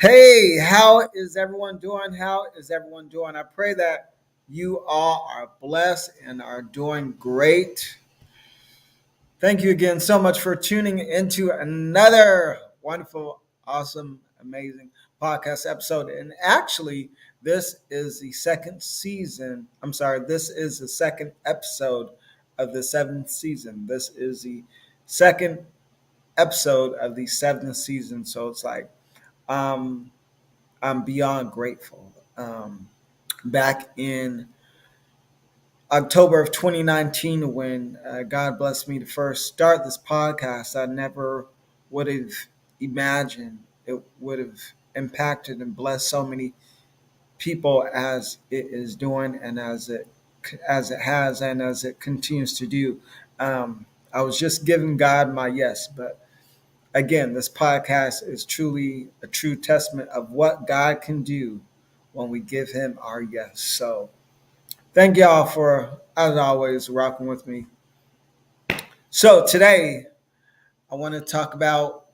Hey, how is everyone doing? How is everyone doing? I pray that you all are blessed and are doing great. Thank you again so much for tuning into another wonderful, awesome, amazing podcast episode. And actually, this is the second season. I'm sorry, this is the second episode of the seventh season. This is the second episode of the seventh season. So it's like, um, I'm beyond grateful. Back in October of 2019, when God blessed me to first start this podcast, I never would have imagined it would have impacted and blessed so many people as it is doing, and as it has, and as it continues to do. I was just giving God my yes, but again, this podcast is truly a true testament of what God can do when we give Him our yes. So, thank y'all for, as always, rocking with me. So, today, I want to talk about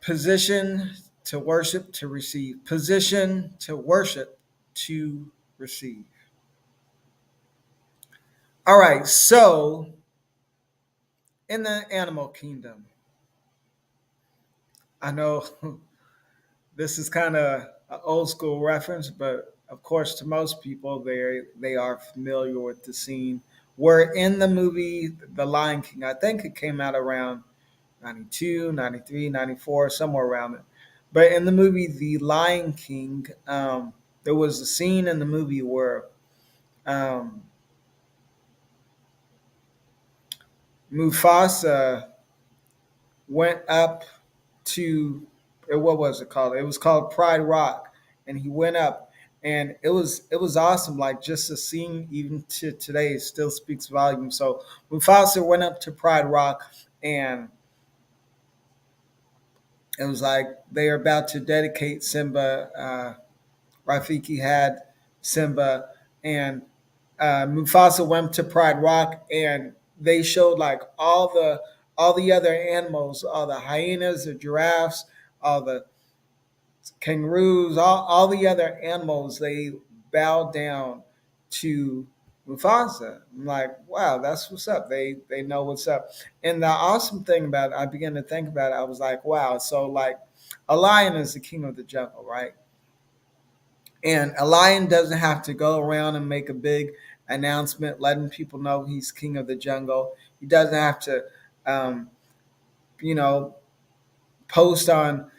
position to worship to receive. Position to worship to receive. All right, so in the animal kingdom, I know this is kind of an old school reference, but of course, to most people, they are familiar with the scene where in the movie The Lion King, I think it came out around 92, 93, 94, somewhere around it. But in the movie The Lion King, there was a scene in the movie where um, Mufasa went up to what was it called? It was called Pride Rock, and he went up, and it was awesome. Like just the scene, even to today, still speaks volumes. So Mufasa went up to Pride Rock, and it was like they were about to dedicate Simba. Rafiki had Simba, and Mufasa went to Pride Rock, and they showed like all the other animals, all the hyenas, the giraffes, all the kangaroos, all the other animals. They bowed down to Mufasa. I'm like, wow, that's what's up. They know what's up. And the awesome thing about it, I began to think about it. I was like, wow. So like, a lion is the king of the jungle, right? And a lion doesn't have to go around and make a big announcement letting people know he's king of the jungle. He doesn't have to, um, you know, post on,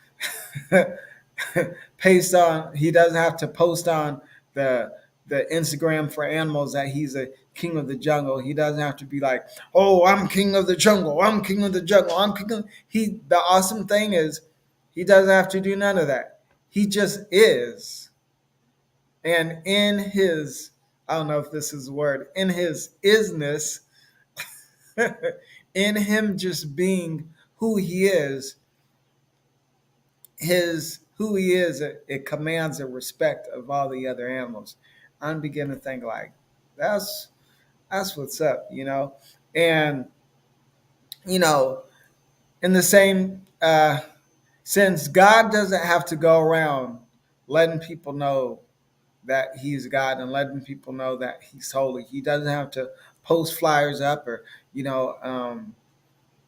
paste on. He doesn't have to post on the the Instagram for animals that he's a king of the jungle. He doesn't have to be like, oh, I'm king of the jungle. I'm king of the jungle. I'm king of. He. The awesome thing is, he doesn't have to do none of that. He just is. And in his, I don't know if this is a word, in his isness, in him just being who he is, his who he is, it commands the respect of all the other animals. I'm beginning to think like, that's that's what's up, and you know, in the same sense, God doesn't have to go around letting people know that he's God and letting people know that he's holy. He doesn't have to post flyers up or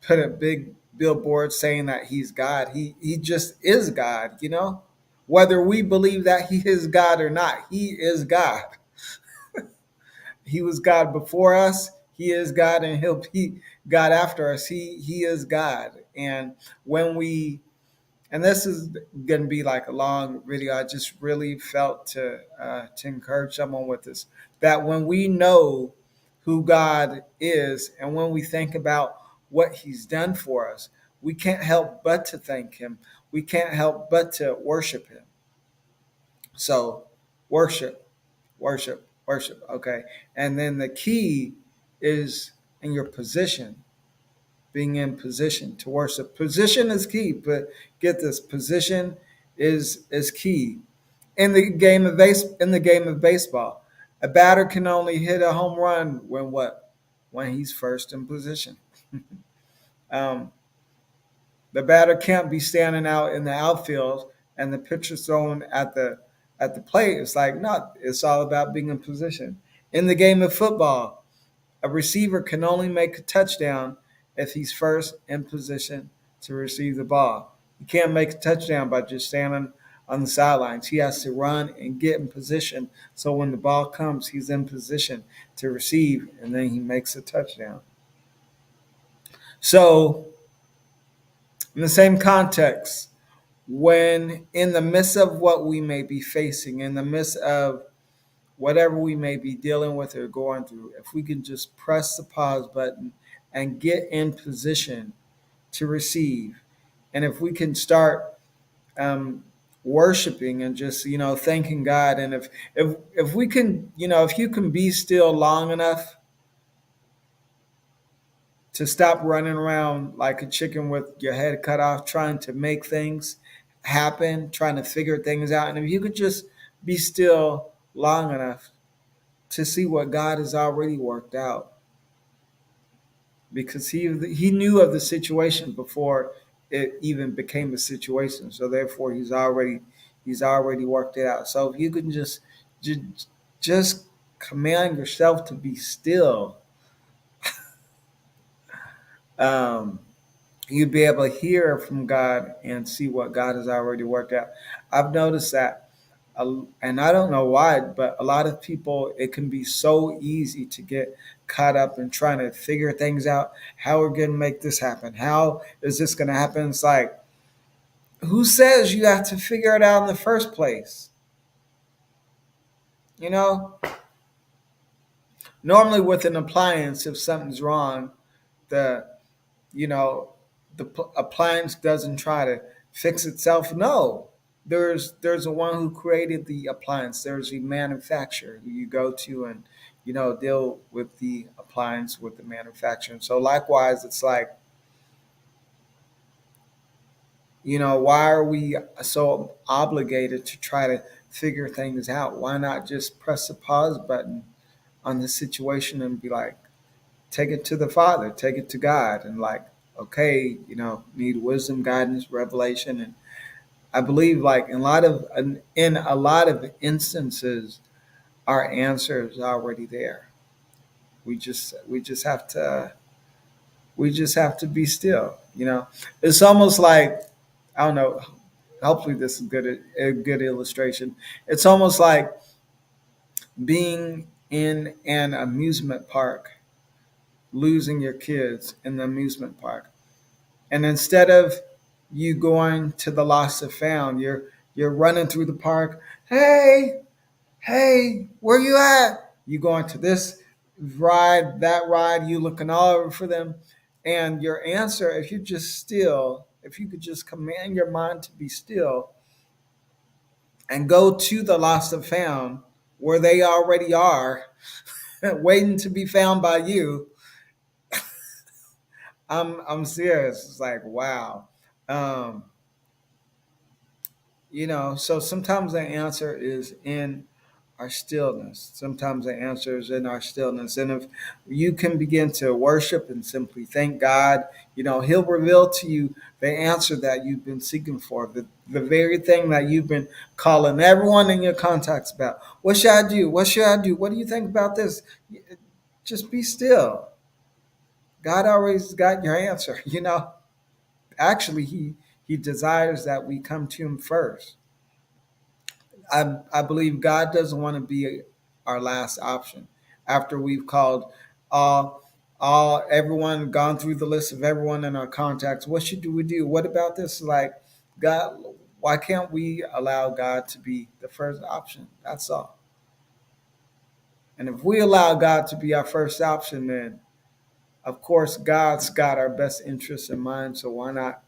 put a big billboard saying that he's God. He just is God. Whether we believe that he is God or not, he is God. He was God before us. He is God, and he'll be God after us. He is God, and when we and this is going to be like a long video. I just really felt to encourage someone with this, that when we know who God is and when we think about what He's done for us, we can't help but to thank Him. We can't help but to worship Him. So, worship, worship, worship. Okay, and then the key is in your position, being in position to worship. Position is key, but get this: position is key in the game of baseball. A batter can only hit a home run when he's first in position. Um, The batter can't be standing out in the outfield and the pitcher's thrown at the plate. It's like, no, it's all about being in position. In the game of football, a receiver can only make a touchdown if he's first in position to receive the ball. You can't make a touchdown by just standing on the sidelines. He has to run and get in position so when the ball comes, he's in position to receive and then he makes a touchdown. So, in the same context, when in the midst of what we may be facing, in the midst of whatever we may be dealing with or going through, if we can just press the pause button and get in position to receive, and if we can start worshiping and just thanking God, and if we can, if you can be still long enough to stop running around like a chicken with your head cut off, trying to make things happen, trying to figure things out, and if you could just be still long enough to see what God has already worked out, because he knew of the situation before it even became a situation. So therefore, he's already worked it out. So if you can just command yourself to be still, um, you'd be able to hear from God and see what God has already worked out. I've noticed that, and I don't know why, but a lot of people, it can be so easy to get caught up in trying to figure things out. How we're going to make this happen? How is this going to happen? It's like, who says you have to figure it out in the first place? You know, normally with an appliance, if something's wrong, the you know appliance doesn't try to fix itself. No, there's a one who created the appliance. There's a manufacturer who you go to and deal with the appliance with the manufacturer. And so likewise, it's like, why are we so obligated to try to figure things out? Why not just press the pause button on the situation and be like, take it to the Father, take it to God, and like, okay, need wisdom, guidance, revelation, and I believe like in a lot of instances, our answer is already there. We just have to be still. It's almost like, I don't know. Hopefully, this is a good illustration. It's almost like being in an amusement park, losing your kids in the amusement park. And instead of you going to the lost and found, you're running through the park. Hey, where you at? You going to this ride, that ride, you looking all over for them. And your answer, if you just still, if you could just command your mind to be still and go to the lost and found where they already are, waiting to be found by you. I'm serious. It's like, wow. Um, so sometimes the answer is in our stillness. Sometimes the answer is in our stillness. And if you can begin to worship and simply thank God, He'll reveal to you the answer that you've been seeking for, the very thing that you've been calling everyone in your contacts about. What should I do? What should I do? What do you think about this? Just be still. God always got your answer. Actually, He desires that we come to Him first. I believe God doesn't want to be our last option after we've called all everyone, gone through the list of everyone in our contacts. What should we do? What about this? Like, God, why can't we allow God to be the first option? That's all. And if we allow God to be our first option, then of course God's got our best interests in mind. So why not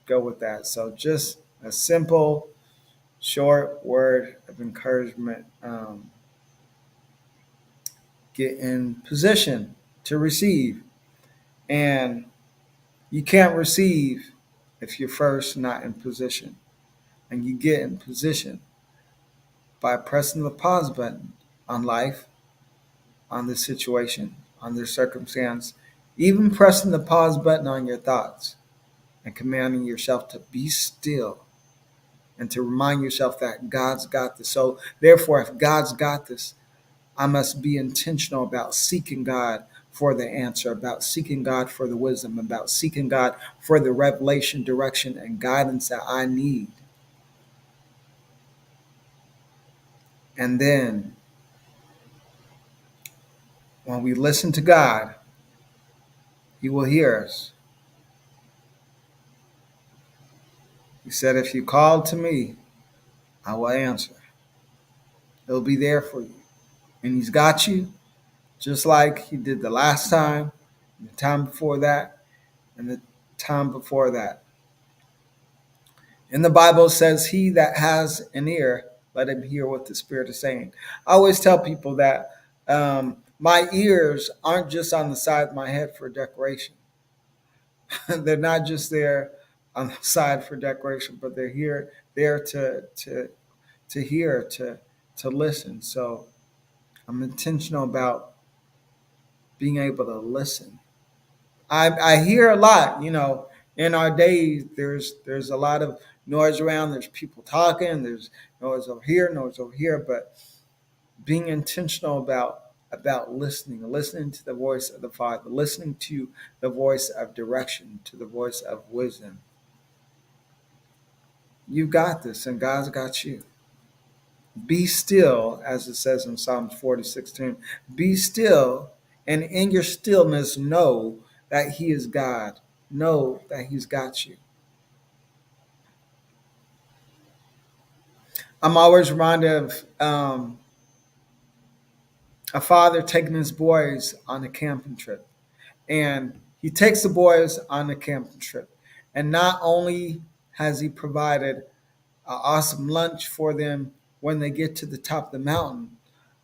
go with that? So just a simple short word of encouragement. Get in position to receive. And you can't receive if you're first not in position. And you get in position by pressing the pause button on life, on the situation, on the circumstance, Even pressing the pause button on your thoughts and commanding yourself to be still and to remind yourself that God's got this. So, therefore, if God's got this, I must be intentional about seeking God for the answer, about seeking God for the wisdom, about seeking God for the revelation, direction, and guidance that I need. And then when we listen to God, He will hear us. He said, if you call to me, I will answer. He'll be there for you. And He's got you just like He did the last time, and the time before that, and the time before that. In the Bible, it says, he that has an ear, let him hear what the Spirit is saying. I always tell people that my ears aren't just on the side of my head for decoration. They're not just there on the side for decoration, but they're here there to hear, to listen. So I'm intentional about being able to listen. I hear a lot, in our days. There's a lot of noise around. There's people talking. There's noise over here. But being intentional about listening to the voice of the Father, listening to the voice of direction, to the voice of wisdom. You got this, and God's got you. Be still, as it says in Psalms 40:16. Be still, and in your stillness, know that He is God. Know that He's got you. I'm always reminded of a father taking his boys on a camping trip. And he takes the boys on a camping trip. And not only has he provided an awesome lunch for them when they get to the top of the mountain,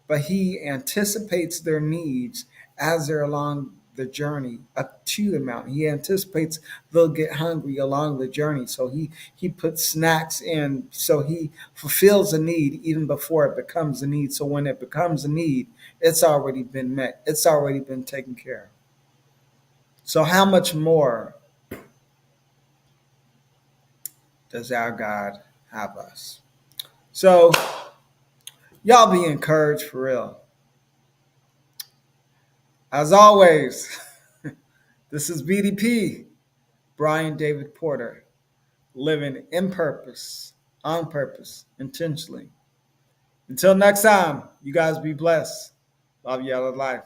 but he anticipates their needs as they're along the journey up to the mountain. He anticipates they'll get hungry along the journey. So he puts snacks in. So he fulfills a need even before it becomes a need. So when it becomes a need, it's already been met. It's already been taken care of. So how much more does our God have us? So y'all be encouraged for real. As always, this is BDP, Brian David Porter, living in purpose, on purpose, intentionally. Until next time, you guys be blessed. Love you out of life.